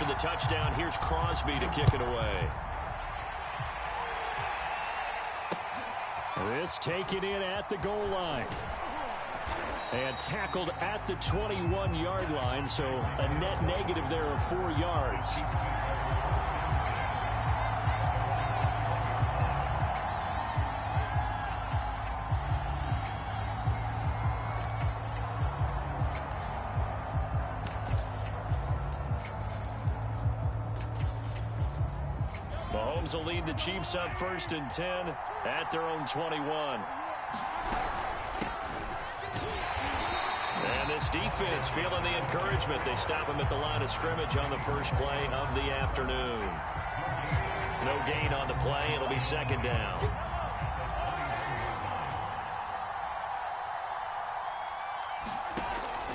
after the touchdown, here's Crosby to kick it away. This taken in at the goal line. And tackled at the 21-yard line, so a net negative there of 4 yards. Mahomes will lead the Chiefs up 1st and 10 at their own 21. And this defense feeling the encouragement. They stop him at the line of scrimmage on the first play of the afternoon. No gain on the play. It'll be 2nd down.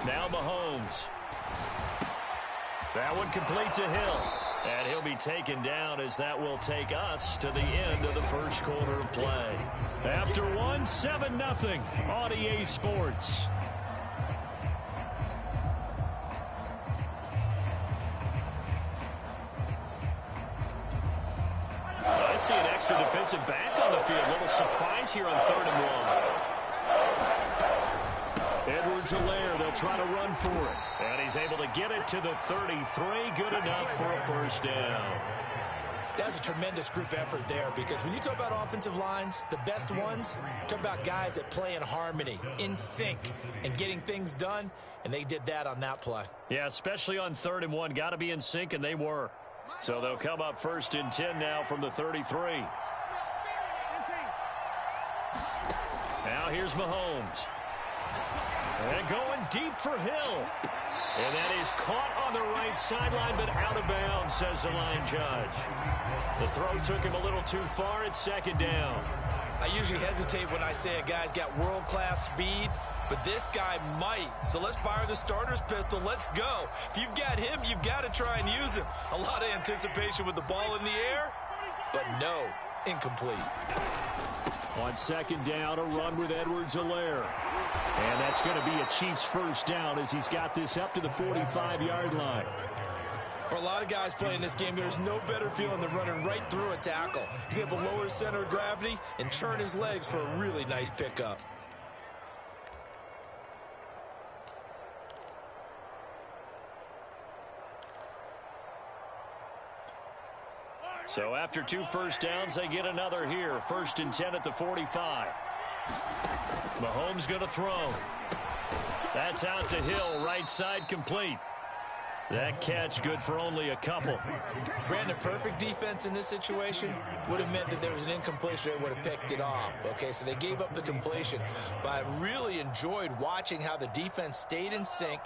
Now Mahomes. That one complete to Hill. And he'll be taken down as that will take us to the end of the first quarter of play. After one, 7-0 on EA Sports. I see an extra defensive back on the field. A little surprise here on 3rd and 1. Edwards-Helaire, they'll try to run for it. And he's able to get it to the 33. Good enough for a 1st down. That's a tremendous group effort there, because when you talk about offensive lines, the best ones, talk about guys that play in harmony, in sync, and getting things done, and they did that on that play. Yeah, especially on 3rd and 1. Got to be in sync, and they were. So they'll come up 1st and 10 now from the 33. Now here's Mahomes. And going deep for Hill. And that is caught on the right sideline, but out of bounds, says the line judge. The throw took him a little too far. It's 2nd down. I usually hesitate when I say a guy's got world-class speed, but this guy might. So let's fire the starter's pistol. Let's go. If you've got him, you've got to try and use him. A lot of anticipation with the ball in the air, but no, incomplete. On 2nd down, a run with Edwards-Helaire. And that's going to be a Chiefs 1st down as he's got this up to the 45-yard line. For a lot of guys playing this game, there's no better feeling than running right through a tackle. He's able to lower his center of gravity and turn his legs for a really nice pickup. So after 2 1st downs, they get another here. 1st and 10 at the 45. Mahomes going to throw. That's out to Hill, right side complete. That catch good for only a couple. Brandon, perfect defense in this situation would have meant that there was an incompletion. They would have picked it off. Okay, so they gave up the completion. But I really enjoyed watching how the defense stayed in sync,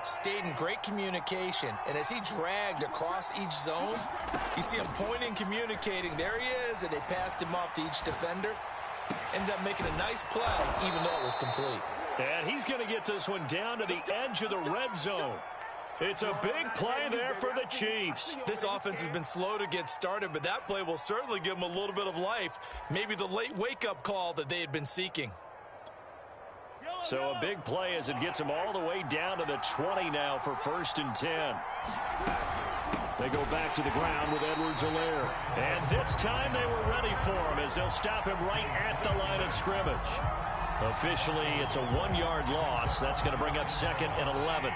stayed in great communication, and as he dragged across each zone, you see him pointing, communicating. There he is, and they passed him off to each defender. Ended up making a nice play, even though it was complete. And he's going to get this one down to the edge of the red zone. It's a big play there for the Chiefs. This offense has been slow to get started, but that play will certainly give them a little bit of life. Maybe the late wake-up call that they had been seeking. So a big play as it gets them all the way down to the 20 now for 1st and 10. They go back to the ground with Edwards-Helaire. And this time they were ready for him as they'll stop him right at the line of scrimmage. Officially, it's a 1-yard loss. That's going to bring up 2nd and 11.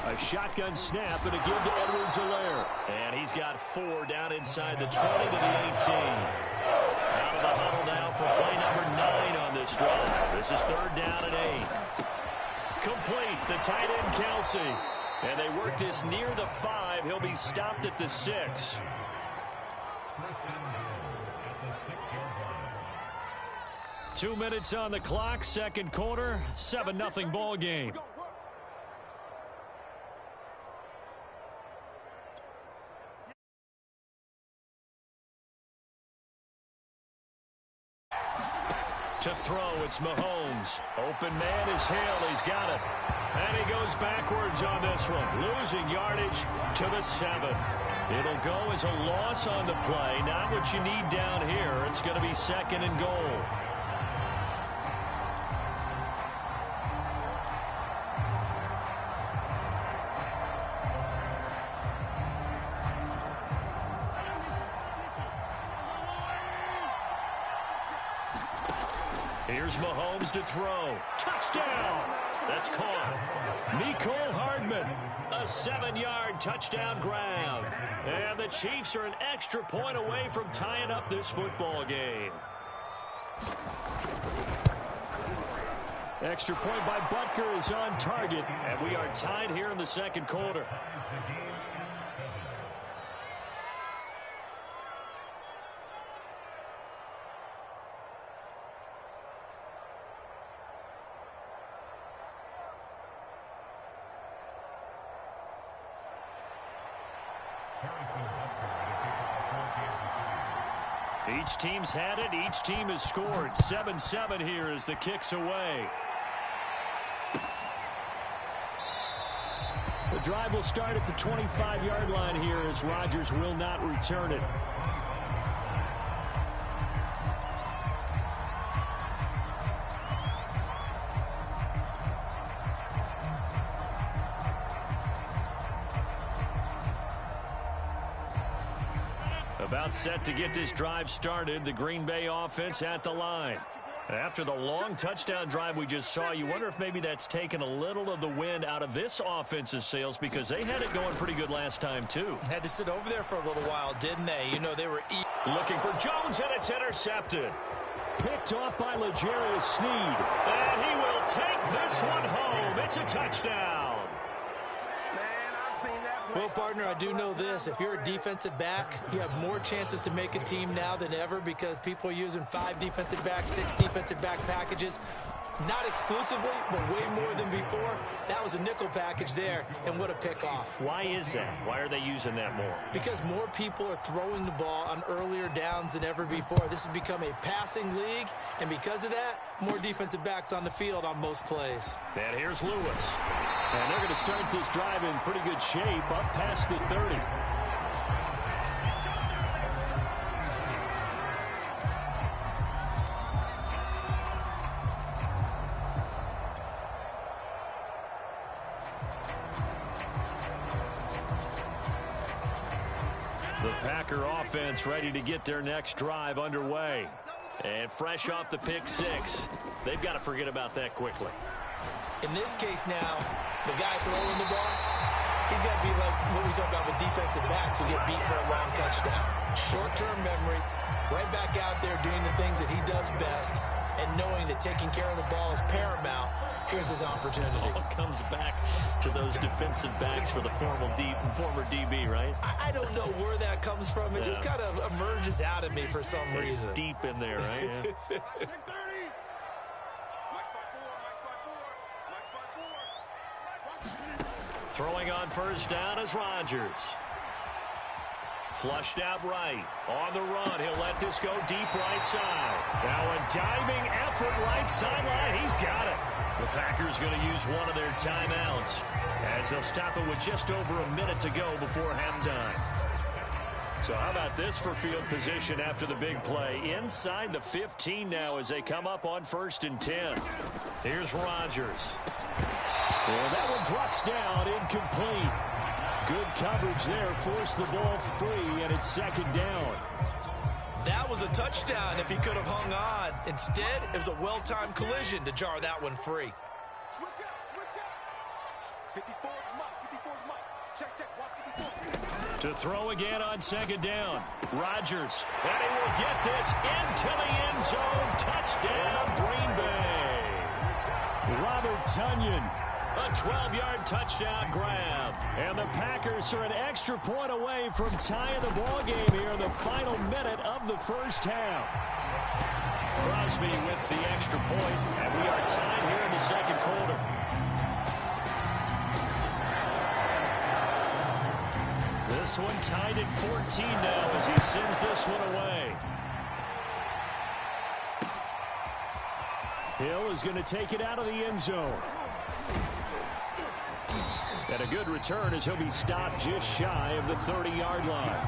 A shotgun snap and a give to Edwards-Helaire. And he's got 4 down inside the 20 to the 18. Out of the huddle now for play number 9 on this drive. This is 3rd down and 8. Complete, the tight end Kelsey. And they work this near the 5. He'll be stopped at the 6. Two minutes on the clock, 2nd quarter, 7-0 ball game. To throw, it's Mahomes. Open man is Hill. He's got it. And he goes backwards on this one. Losing yardage to the 7. It'll go as a loss on the play. Not what you need down here. It's going to be 2nd and goal. Here's Mahomes to throw. Touchdown! That's caught. Mecole Hardman, a 7-yard touchdown grab. And the Chiefs are an extra point away from tying up this football game. Extra point by Butker is on target, and we are tied here in the second quarter. Each team's had it. Each team has scored. 7-7 here as the kick's away. The drive will start at the 25-yard line here as Rodgers will not return it. About set to get this drive started. The Green Bay offense at the line. After the long touchdown drive we just saw, you wonder if maybe that's taken a little of the wind out of this offense's sails because they had it going pretty good last time, too. Had to sit over there for a little while, didn't they? You know, they were looking for Jones, and it's intercepted. Picked off by L'Jarius Sneed. And he will take this one home. It's a touchdown. Well, partner, I do know this. If you're a defensive back, you have more chances to make a team now than ever because people are using 5 defensive backs, 6 defensive back packages. Not exclusively, but way more than before. That was a nickel package there, and what a pickoff. Why is that? Why are they using that more? Because more people are throwing the ball on earlier downs than ever before. This has become a passing league, and because of that, more defensive backs on the field on most plays. And here's Lewis. And they're going to start this drive in pretty good shape up past the 30. The Packer offense ready to get their next drive underway. And fresh off the pick 6, they've got to forget about that quickly. In this case now, the guy throwing the ball, he's got to be like what we talk about with defensive backs who get beat for a long touchdown. Short-term memory, right back out there doing the things that he does best, and knowing that taking care of the ball is paramount. Here's his opportunity. All comes back to those defensive backs for the former DB, right? I don't know where that comes from. It just kind of emerges out of me for some reason. It's deep in there, right? Yeah. Throwing on first down is Rodgers. Flushed out right. On the run. He'll let this go deep right side. Now a diving effort right sideline. He's got it. The Packers going to use one of their timeouts as they'll stop it with just over a minute to go before halftime. So how about this for field position after the big play? Inside the 15 now as they come up on 1st and 10. Here's Rodgers. Well, that one drops down, incomplete. Good coverage there, forced the ball free, and it's 2nd down. That was a touchdown if he could have hung on. Instead, it was a well-timed collision to jar that one free. Switch out. 54 is Mike. 54 is Mike. Check. Watch 54. To throw again on 2nd down. Rodgers, and he will get this into the end zone. Touchdown, Green Bay. Robert Tonyan. A 12-yard touchdown grab. And the Packers are an extra point away from tying the ball game here in the final minute of the first half. Crosby with the extra point, and we are tied here in the second quarter. This one tied at 14 now as he sends this one away. Hill is going to take it out of the end zone. And a good return as he'll be stopped just shy of the 30-yard line.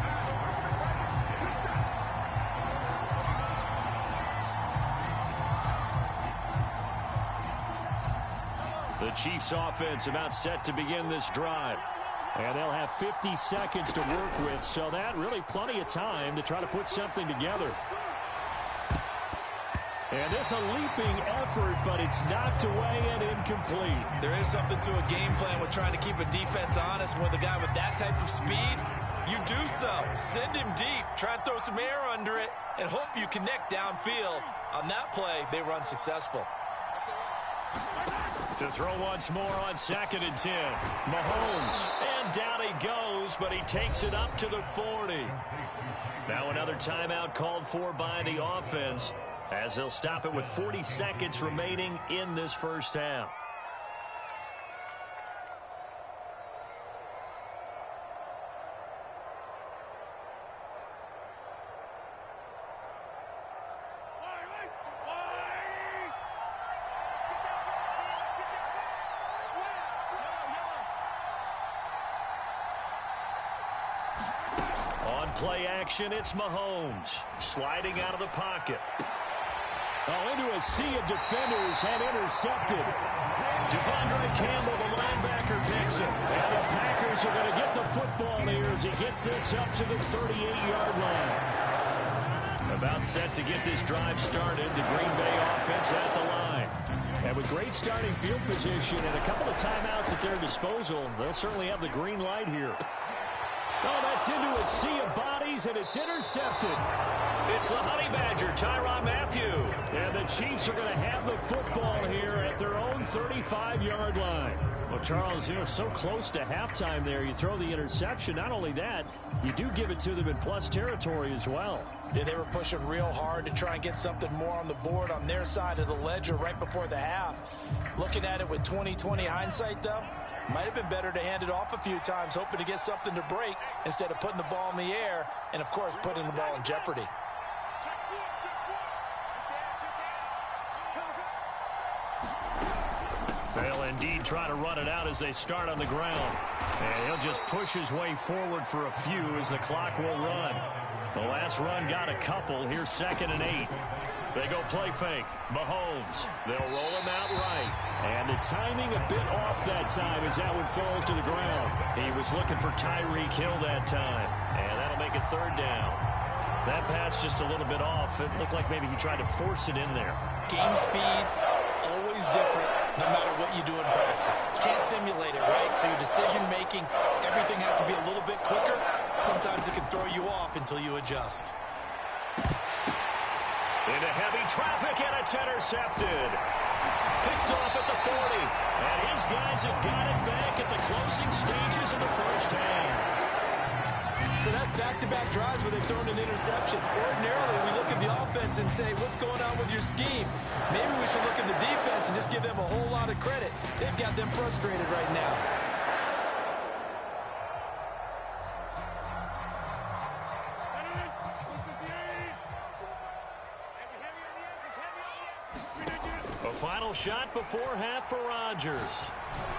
The Chiefs offense about set to begin this drive. And they'll have 50 seconds to work with, so that really plenty of time to try to put something together. And this a leaping effort, but it's knocked away and incomplete. There is something to a game plan with trying to keep a defense honest. With a guy with that type of speed, you do so. Send him deep, try and throw some air under it, and hope you connect downfield. On that play, they were unsuccessful. To throw once more on 2nd and 10. Mahomes. And down he goes, but he takes it up to the 40. Now another timeout called for by the offense, as they'll stop it with 40 seconds remaining in this first half. On play action, it's Mahomes sliding out of the pocket. Into a sea of defenders and intercepted. Devondre Campbell, the linebacker, picks it. And the Packers are going to get the football here as he gets this up to the 38-yard line. About set to get this drive started, the Green Bay offense at the line. And with great starting field position and a couple of timeouts at their disposal, they'll certainly have the green light here. Oh, that's into a sea of bodies, and it's intercepted. It's the Honey Badger, Tyrann Mathieu. And the Chiefs are going to have the football here at their own 35-yard line. Well, Charles, so close to halftime there. You throw the interception. Not only that, you do give it to them in plus territory as well. Yeah, they were pushing real hard to try and get something more on the board on their side of the ledger right before the half. Looking at it with 20/20 hindsight, though, might have been better to hand it off a few times, hoping to get something to break instead of putting the ball in the air and, of course, putting the ball in jeopardy. They'll indeed try to run it out as they start on the ground. And he'll just push his way forward for a few as the clock will run. The last run got a couple. Here's 2nd and 8. They go play fake. Mahomes. They'll roll him out right. And the timing a bit off that time as that one falls to the ground. He was looking for Tyreek Hill that time. And that'll make it 3rd down. That pass just a little bit off. It looked like maybe he tried to force it in there. Game speed, always different, no matter what you do in practice. You can't simulate it, right? So your decision-making, everything has to be a little bit quicker. Sometimes it can throw you off until you adjust. Into heavy traffic, and it's intercepted. Picked off at the 40. And his guys have got it back at the closing stages of the first half. So that's back-to-back drives where they've thrown an interception. Ordinarily, we look at the offense and say, what's going on with your scheme? Maybe we should look at the defense and just give them a whole lot of credit. They've got them frustrated right now. A final shot before half for Rodgers.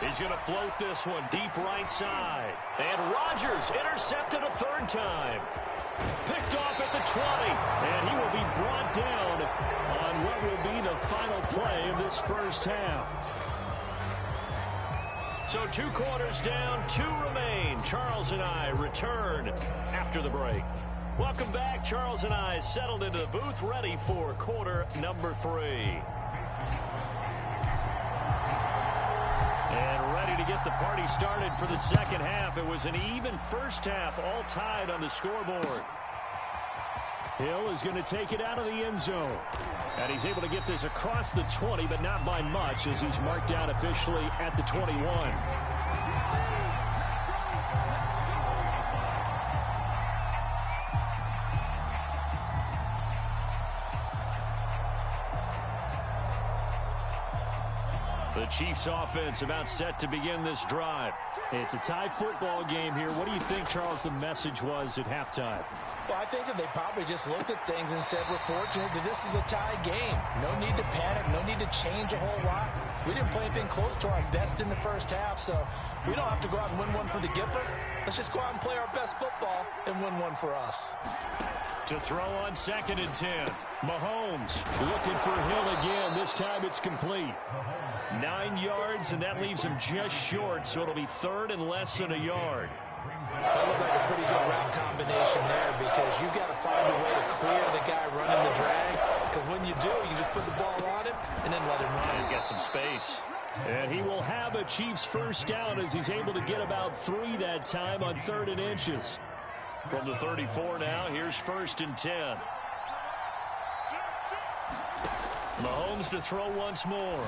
He's going to float this one deep right side. And Rodgers intercepted a 3rd time. Picked off at the 20. And he will be brought down on what will be the final play of this first half. So 2 quarters down, 2 remain. Charles and I return after the break. Welcome back. Charles and I settled into the booth, ready for quarter number 3. And ready to get the party started for the second half. It was an even first half, all tied on the scoreboard. Hill is going to take it out of the end zone. And he's able to get this across the 20, but not by much, as he's marked down officially at the 21. The Chiefs offense about set to begin this drive. It's a tie football game here. What do you think, Charles, the message was at halftime? Well, I think that they probably just looked at things and said, we're fortunate that this is a tie game. No need to panic. No need to change a whole lot. We didn't play anything close to our best in the first half, so we don't have to go out and win one for the Gipper. Let's just go out and play our best football and win one for us. To throw on 2nd and 10. Mahomes looking for Hill again. This time it's complete. 9 yards, and that leaves him just short, so it'll be 3rd and less than a yard. That looked like a pretty good route combination there, because you've got to find a way to clear the guy running the drag. because when you do, you just put the ball on him and then let him run. He's got some space. And he will have a Chiefs first down as he's able to get about 3 that time on 3rd and inches. From the 34 now, here's 1st and 10. Mahomes to throw once more.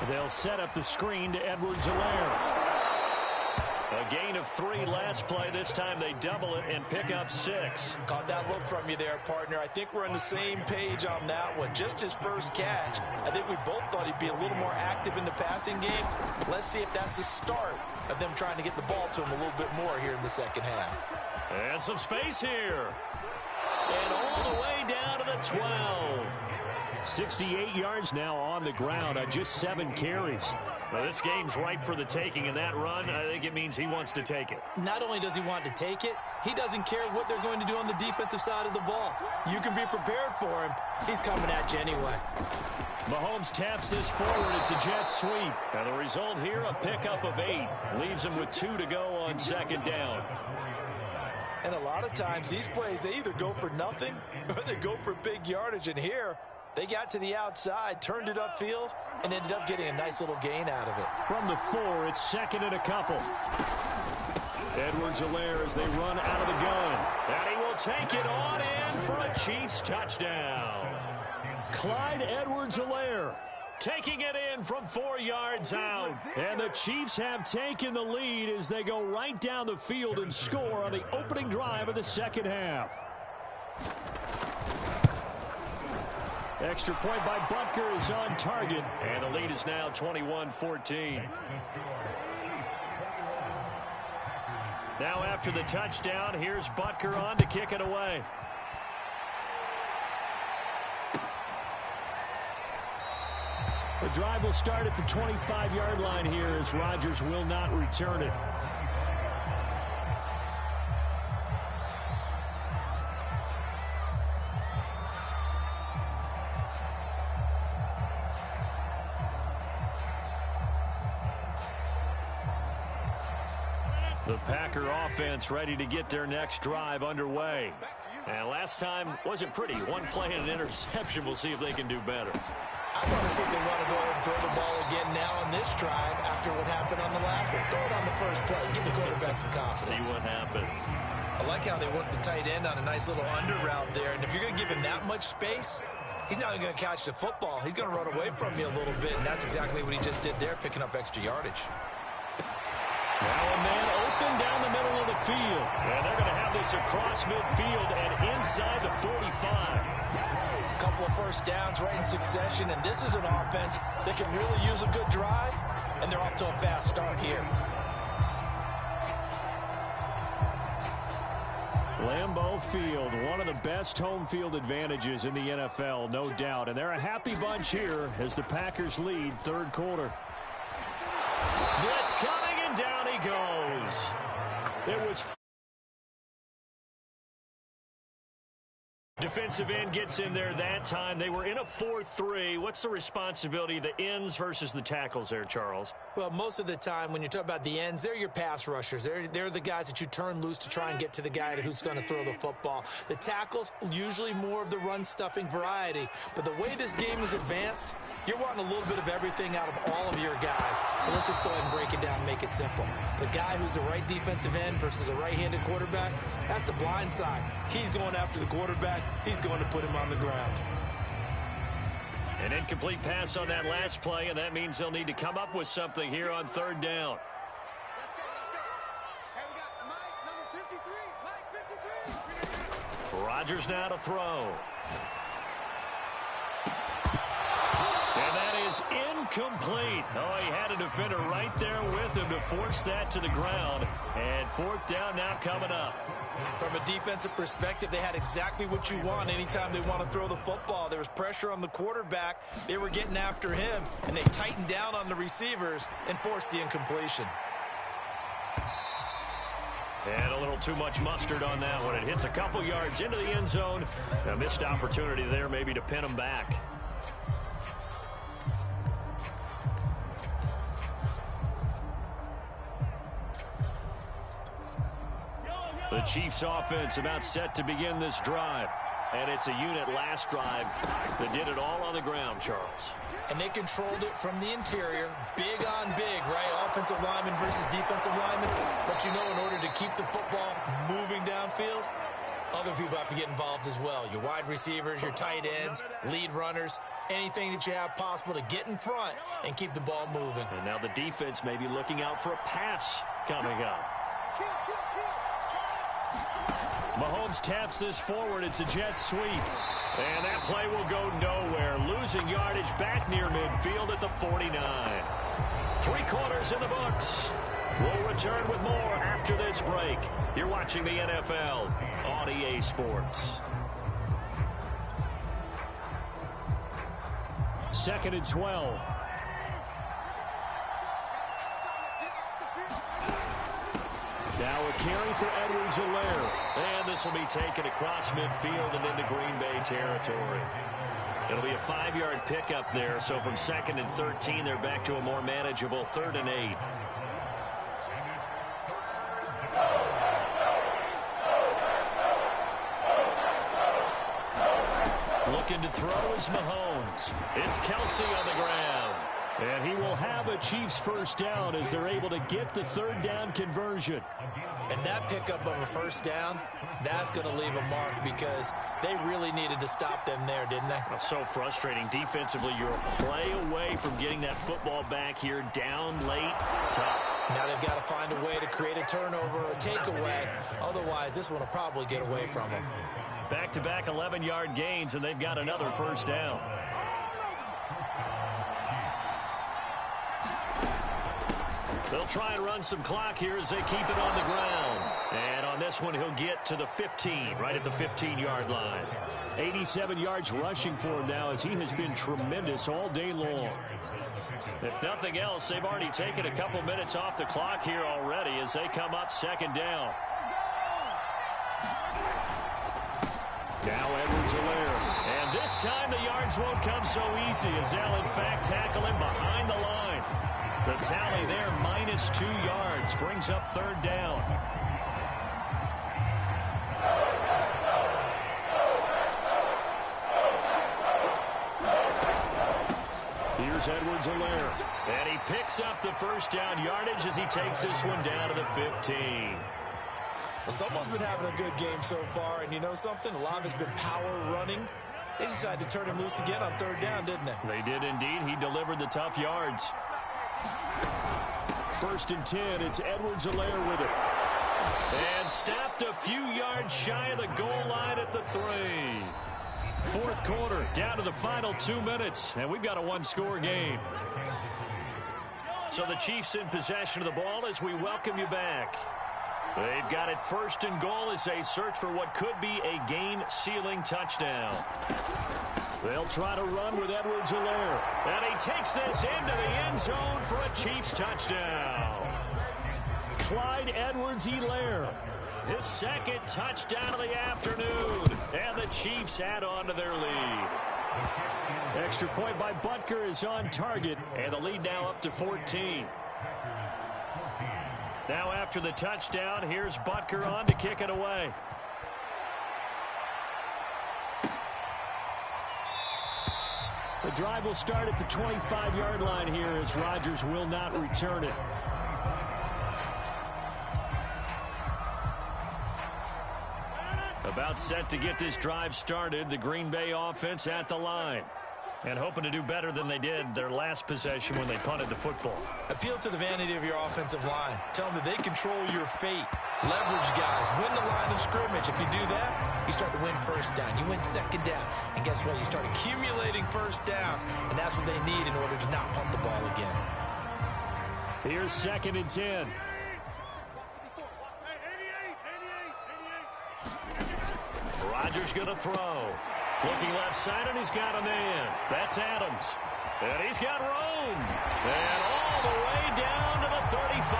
They'll set up the screen to Edwards-Helaire. A gain of 3 last play. This time they double it and pick up 6. Caught that look from you there, partner. I think we're on the same page on that one. Just his first catch. I think we both thought he'd be a little more active in the passing game. Let's see if that's the start of them trying to get the ball to him a little bit more here in the second half. And some space here. And all the way down to the 12. 68 yards now on the ground on just 7 carries. Now, this game's ripe for the taking, and that run, I think it means he wants to take it. Not only does he want to take it, he doesn't care what they're going to do on the defensive side of the ball. You can be prepared for him. He's coming at you anyway. Mahomes taps this forward. It's a jet sweep. And the result here, a pickup of 8. Leaves him with 2 to go on 2nd down. And a lot of times, these plays, they either go for nothing or they go for big yardage. And here, they got to the outside, turned it upfield, and ended up getting a nice little gain out of it. From the 4, it's 2nd and a couple. Edwards-Helaire as they run out of the gun. And he will take it on in for a Chiefs touchdown. Clyde Edwards-Helaire taking it in from 4 yards out. And the Chiefs have taken the lead as they go right down the field and score on the opening drive of the second half. Extra point by Butker is on target, and the lead is now 21-14. Now after the touchdown, here's Butker on to kick it away. The drive will start at the 25-yard line here as Rodgers will not return it. The Packer offense ready to get their next drive underway. And last time wasn't pretty. 1 play and an interception. We'll see if they can do better. I want to see if they want to go ahead and throw the ball again now on this drive after what happened on the last one. Throw it on the first play. Give the quarterback some confidence. See what happens. I like how they worked the tight end on a nice little under route there. And if you're going to give him that much space, he's not going to catch the football. He's going to run away from you a little bit. And that's exactly what he just did there, picking up extra yardage. Now a man open down the middle of the field. And they're going to have this across midfield and inside the 45. A couple of first downs right in succession. And this is an offense that can really use a good drive. And they're off to a fast start here. Lambeau Field, one of the best home field advantages in the NFL, no doubt. And they're a happy bunch here as the Packers lead 3rd quarter. Blitz coming, and down he goes. It was defensive end gets in there that time. They were in a 4-3. What's the responsibility of the ends versus the tackles there, Charles? Well, most of the time when you talk about the ends, they're your pass rushers. They're the guys that you turn loose to try and get to the guy who's going to throw the football. The tackles, usually more of the run-stuffing variety. But the way this game is advanced, you're wanting a little bit of everything out of all of your guys. But let's just go ahead and break it down and make it simple. The guy who's the right defensive end versus a right-handed quarterback, that's the blind side. He's going after the quarterback. He's going to put him on the ground. An incomplete pass on that last play, and that means they'll need to come up with something here on 3rd down. Let's go. Hey, we got Mike, number 53. Rodgers now to throw. And that is incomplete. Oh, he had a defender right there with him to force that to the ground. And 4th down now coming up. From a defensive perspective, they had exactly what you want anytime they want to throw the football. There was pressure on the quarterback. They were getting after him, and they tightened down on the receivers and forced the incompletion. And a little too much mustard on that one. It hits a couple yards into the end zone. A missed opportunity there maybe to pin them back. The Chiefs offense about set to begin this drive. And it's a unit last drive that did it all on the ground, Charles. And they controlled it from the interior. Big on big, right? Offensive lineman versus defensive lineman. But you know, in order to keep the football moving downfield, other people have to get involved as well. Your wide receivers, your tight ends, lead runners, anything that you have possible to get in front and keep the ball moving. And now the defense may be looking out for a pass coming up. Mahomes taps this forward. It's a jet sweep. And that play will go nowhere. Losing yardage back near midfield at the 49. 3 quarters in the books. We'll return with more after this break. You're watching the NFL on EA Sports. 2nd and 12. Now a carry for Edwards-Helaire. And this will be taken across midfield and into Green Bay territory. It'll be a 5-yard pickup there. So from 2nd and 13, they're back to a more manageable 3rd and 8. Looking to throw is Mahomes. It's Kelsey on the ground. And he will have a Chiefs first down as they're able to get the 3rd down conversion. And that pickup of a first down, that's going to leave a mark because they really needed to stop them there, didn't they? So frustrating. Defensively, you're a play away from getting that football back here down late. Tough. Now they've got to find a way to create a turnover or a takeaway. Otherwise, this one will probably get away from them. Back-to-back 11-yard gains, and they've got another first down. They'll try and run some clock here as they keep it on the ground. And on this one, he'll get to the 15, right at the 15-yard line. 87 yards rushing for him now as he has been tremendous all day long. If nothing else, they've already taken a couple minutes off the clock here already as they come up 2nd down. Now Edwards-Helaire. And this time the yards won't come so easy as they'll in fact tackle him behind the line. The tally there, -2 yards, brings up 3rd down. Here's Edwards-Helaire. And he picks up the first down yardage as he takes this one down to the 15. Well, someone's been having a good game so far, and you know something? A lot of it's been power running. They decided to turn him loose again on 3rd down, didn't they? They did indeed. He delivered the tough yards. 1st and 10, it's Edwards-Helaire with it. And stopped a few yards shy of the goal line at the 3. 4th quarter, down to the final 2 minutes, and we've got a 1-score game. So the Chiefs in possession of the ball as we welcome you back. They've got it 1st and goal as they search for what could be a game-sealing touchdown. They'll try to run with Edwards-Helaire. And he takes this into the end zone for a Chiefs touchdown. Clyde Edwards-Helaire, his 2nd touchdown of the afternoon. And the Chiefs add on to their lead. Extra point by Butker is on target. And the lead now up to 14. Now after the touchdown, here's Butker on to kick it away. The drive will start at the 25-yard line here as Rodgers will not return it. About set to get this drive started, the Green Bay offense at the line. And hoping to do better than they did their last possession when they punted the football. Appeal to the vanity of your offensive line. Tell them that they control your fate. Leverage guys. Win the line of scrimmage. If you do that, you start to win 1st down. You win 2nd down. And guess what? You start accumulating 1st downs. And that's what they need in order to not punt the ball again. Here's 2nd and 10. Rodgers going to throw. Looking left side, and he's got a man. That's Adams. And he's got room. And all the way down to the 35.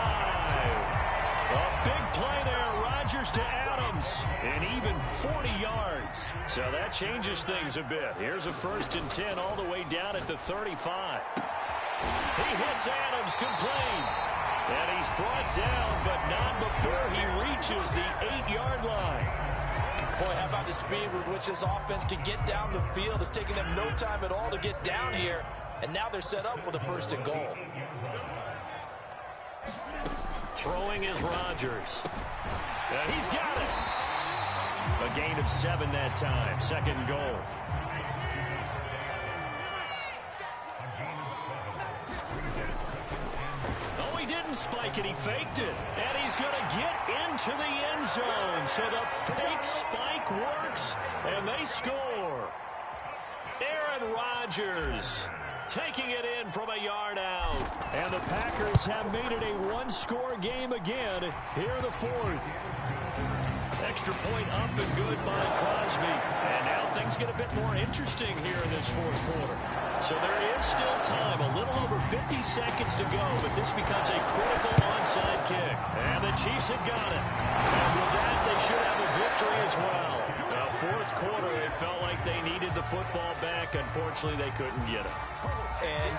A big play there. Rodgers to Adams. And even 40 yards. So that changes things a bit. Here's a 1st and 10 all the way down at the 35. He hits Adams complete. And he's brought down, but not before he reaches the 8-yard line. Boy, how about the speed with which this offense can get down the field? It's taking them no time at all to get down here. And now they're set up with a 1st and goal. Throwing is Rodgers. He's got it. A gain of 7 that time. 2nd and goal. Oh, he didn't spike it. He faked it. And he's going to get into the end zone. So the fake spike works, and they score. Aaron Rodgers taking it in from a yard out. And the Packers have made it a one-score game again here in the 4th. Extra point up and good by Crosby. And now things get a bit more interesting here in this 4th quarter. So there is still time, a little over 50 seconds to go, but this becomes a critical onside kick. And the Chiefs have got it. And with that, they should have a victory as well. Now, 4th quarter, it felt like they needed the football back. Unfortunately, they couldn't get it. And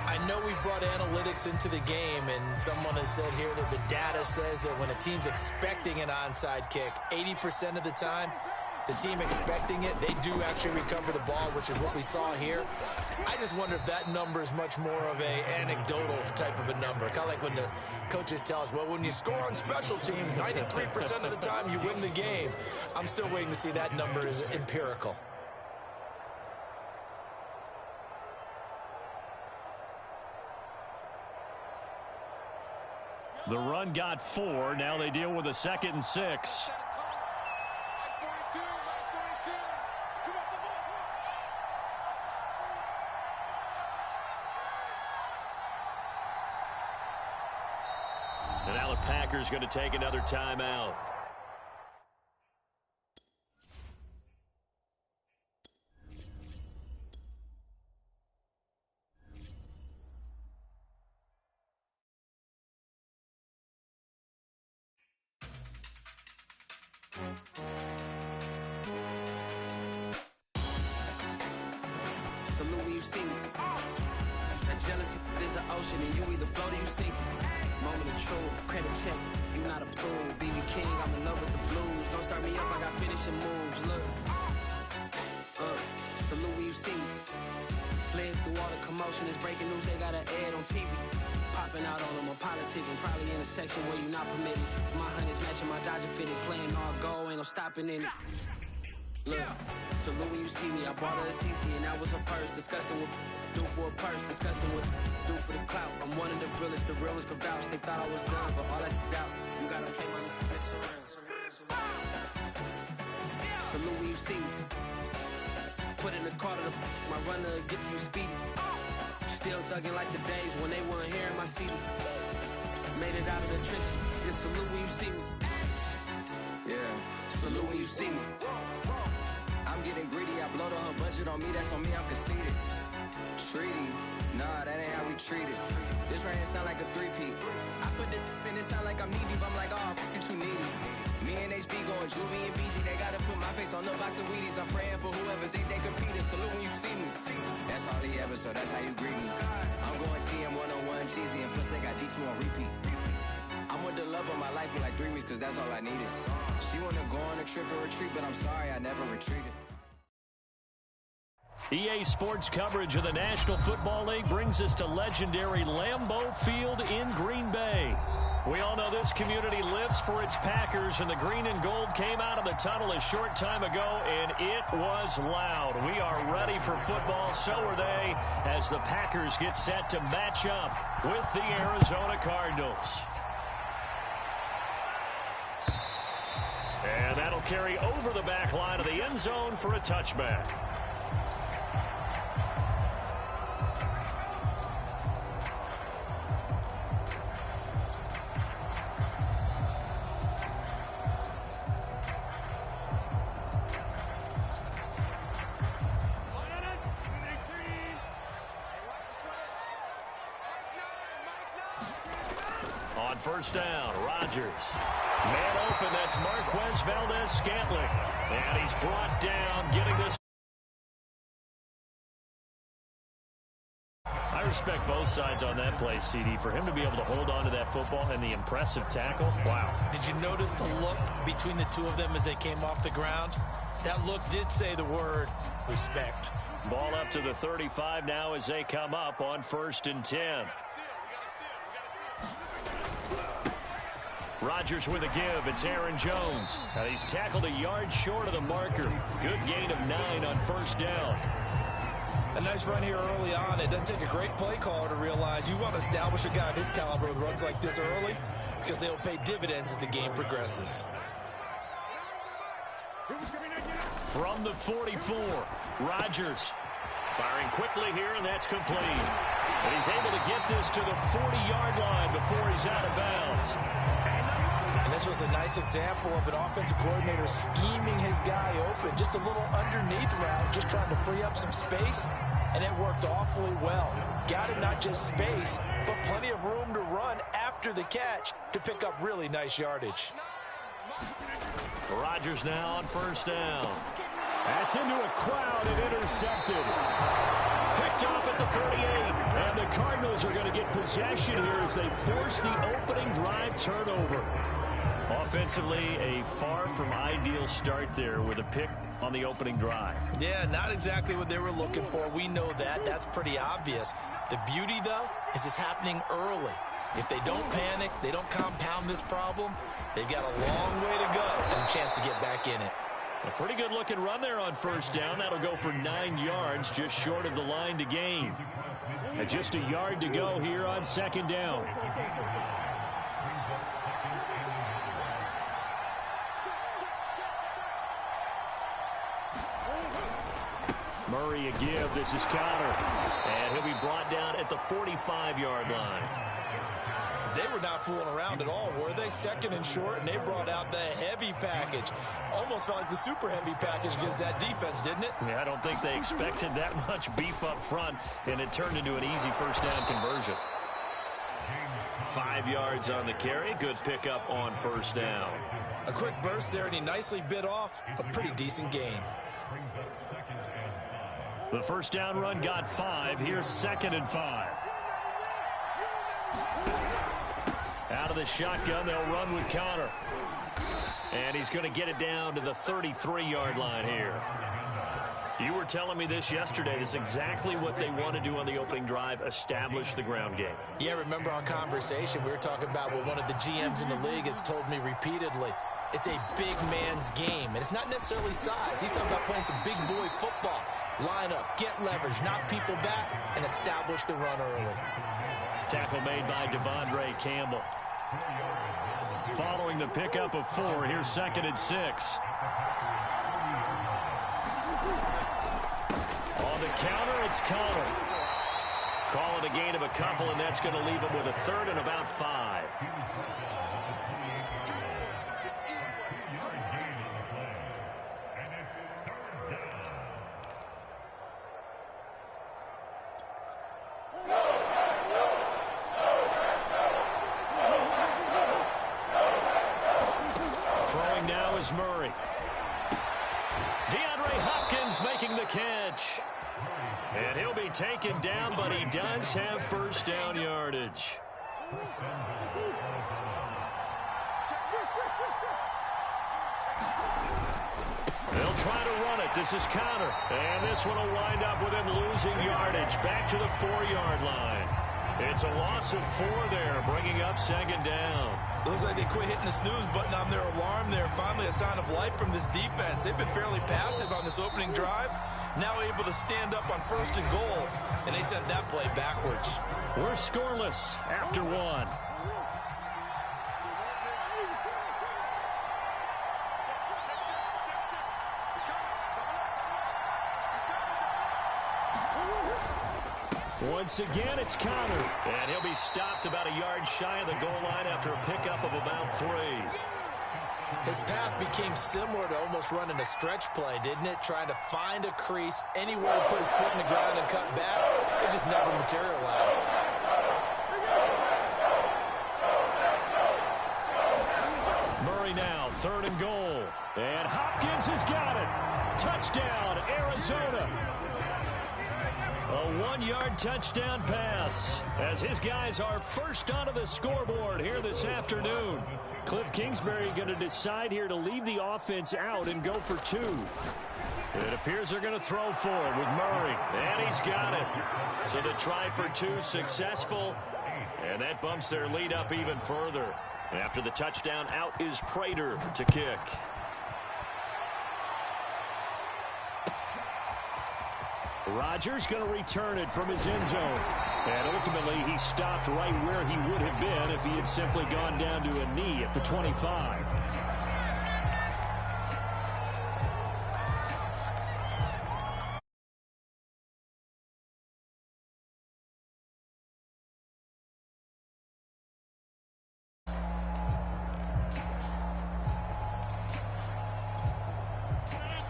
I know we brought analytics into the game, and someone has said here that the data says that when a team's expecting an onside kick, 80% of the time, the team expecting it, they do actually recover the ball, which is what we saw here. I just wonder if that number is much more of a anecdotal type of a number. Kind of like when the coaches tell us, well, when you score on special teams, 93% of the time you win the game. I'm still waiting to see that number is empirical. The run got 4. Now they deal with a 2nd and 6. And now the Packers going to take another timeout. Salute when you see me. That jealousy is an ocean, and you either float or you sink. Moment of truth, credit check, you not approved. BB King, I'm in love with the blues. Don't start me up, I got finishing moves. Look, salute when you see me. Slid through all the commotion, it's breaking news, they got an ad on TV. Popping out on them, I'm politicking, probably in a section where you not permitted. My honey's matching my Dodger fitted, playing all go, ain't no stopping in it. Look, salute when you see me, I bought her a CC and that was her purse. Disgusting with do for a purse, disgusting with do for the clout. I'm one of the realest, the real ones could vouch. They thought I was done, but all I doubt, you gotta play my next around. Salute when you see me. Put in the car to my runner gets you speedy. Still thugging like the days when they weren't hearing my CD. Made it out of the trenches. Just salute when you see me. Yeah, salute when you see me. I'm getting greedy, I blow the whole budget on me, that's on me, I'm conceited. Treaty, nah, that ain't how we treat it. This right here sound like a three-peat. I put the in it sound like I'm knee deep, I'm like, oh, you too needy. Me and HB going Juvie and BG, they gotta put my face on the box of Wheaties. I'm praying for whoever think they competed. Salute when you see me. That's all he ever, so that's how you greet me. I'm going TM 101 cheesy, and plus they got D2 on repeat. I'm with the love of my life for like 3 weeks, cause that's all I needed. She wanna go on a trip or retreat, but I'm sorry, I never retreated. EA Sports coverage of the National Football League brings us to legendary Lambeau Field in Green Bay. We all know this community lives for its Packers, and the green and gold came out of the tunnel a short time ago, and it was loud. We are ready for football, so are they, as the Packers get set to match up with the Arizona Cardinals. And that'll carry over the back line of the end zone for a touchback. On first down, Rodgers. Man open, that's Marquez Valdez-Scantling. And he's brought down, getting this. respect both sides on that play, CD. For him to be able to hold on to that football and the impressive tackle, wow. Did you notice the look between the two of them as they came off the ground? That look did say the word respect. Ball up to the 35 now as they come up on 1st and 10. Rodgers with a give. It's Aaron Jones. He's tackled a yard short of the marker. Good gain of 9 on 1st down. A nice run here early on. It doesn't take a great play caller to realize you want to establish a guy of his caliber with runs like this early because they'll pay dividends as the game progresses. From the 44, Rodgers firing quickly here, and that's complete. And he's able to get this to the 40-yard line before he's out of bounds. And this was a nice example of an offensive coordinator scheming his guy open. Just a little underneath route, just trying to free up some space, and it worked awfully well. Got him not just space, but plenty of room to run after the catch to pick up really nice yardage. Rodgers now on 1st down. That's into a crowd and intercepted. Picked off at the 38. And the Cardinals are going to get possession here as they force the opening drive turnover. Offensively, a far from ideal start there with a pick on the opening drive. Yeah, not exactly what they were looking for. We know that. That's pretty obvious. The beauty, though, is it's happening early. If they don't panic, they don't compound this problem, they've got a long way to go and a chance to get back in it. A pretty good looking run there on 1st down. That'll go for 9 yards, just short of the line to gain. And just a yard to go here on 2nd down. Murray a give. This is Connor. And he'll be brought down at the 45-yard line. They were not fooling around at all, were they? 2nd and short, and they brought out the heavy package. Almost felt like the super heavy package against that defense, didn't it? Yeah, I don't think they expected that much beef up front, and it turned into an easy 1st down conversion. 5 yards on the carry. Good pickup on 1st down. A quick burst there, and he nicely bit off a pretty decent gain. The 1st down run got 5. Here's 2nd and 5. Out of the shotgun, they'll run with Connor. And he's going to get it down to the 33-yard line here. You were telling me this yesterday. This is exactly what they want to do on the opening drive, establish the ground game. Yeah, remember our conversation. We were talking about what one of the GMs in the league has told me repeatedly. It's a big man's game, and it's not necessarily size. He's talking about playing some big boy football. Line up, get leverage, knock people back, and establish the run early. Tackle made by Devondre Campbell. Following the pickup of 4, here's 2nd and 6. On the counter, it's Connor. Call it a gain of a couple, and that's going to leave him with a 3rd and about 5. Murray. DeAndre Hopkins making the catch. And he'll be taken down, but he does have 1st down yardage. They'll try to run it. This is Connor. And this one will wind up with him losing yardage. Back to the 4-yard line. It's a loss of 4 there, bringing up 2nd down. Looks like they quit hitting the snooze button on their alarm there. Finally a sign of life from this defense. They've been fairly passive on this opening drive. Now able to stand up on 1st and goal, and they sent that play backwards. We're scoreless after 1. Once again, it's Connor. And he'll be stopped about a yard shy of the goal line after a pickup of about 3. His path became similar to almost running a stretch play, didn't it? Trying to find a crease, anywhere to put his foot in the ground and cut back. It just never materialized. Murray now, 3rd and goal. And Hopkins has got it. Touchdown, Arizona. A 1-yard touchdown pass as his guys are first onto the scoreboard here this afternoon. Cliff Kingsbury going to decide here to leave the offense out and go for 2. It appears they're going to throw for it with Murray, and he's got it. So the try for 2 successful, and that bumps their lead up even further. After the touchdown, out is Prater to kick. Rodgers going to return it from his end zone. And ultimately, he stopped right where he would have been if he had simply gone down to a knee at the 25.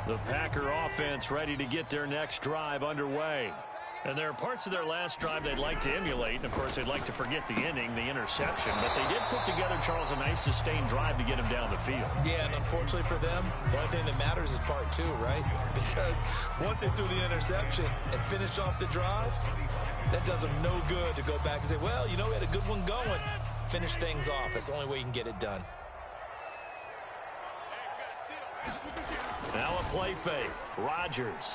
The Packer offense ready to get their next drive underway. And there are parts of their last drive they'd like to emulate. And, of course, they'd like to forget the ending, the interception. But they did put together, Charles, a nice sustained drive to get him down the field. Yeah, and unfortunately for them, the only thing that matters is part 2, right? Because once they threw the interception and finished off the drive, that does them no good to go back and say, well, you know, we had a good one going. Finish things off. That's the only way you can get it done. Now a play fake. Rodgers.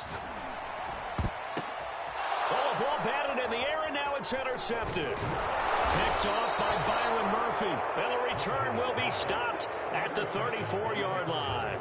Oh, a ball batted in the air, and now it's intercepted. Picked off by Byron Murphy. And the return will be stopped at the 34-yard line.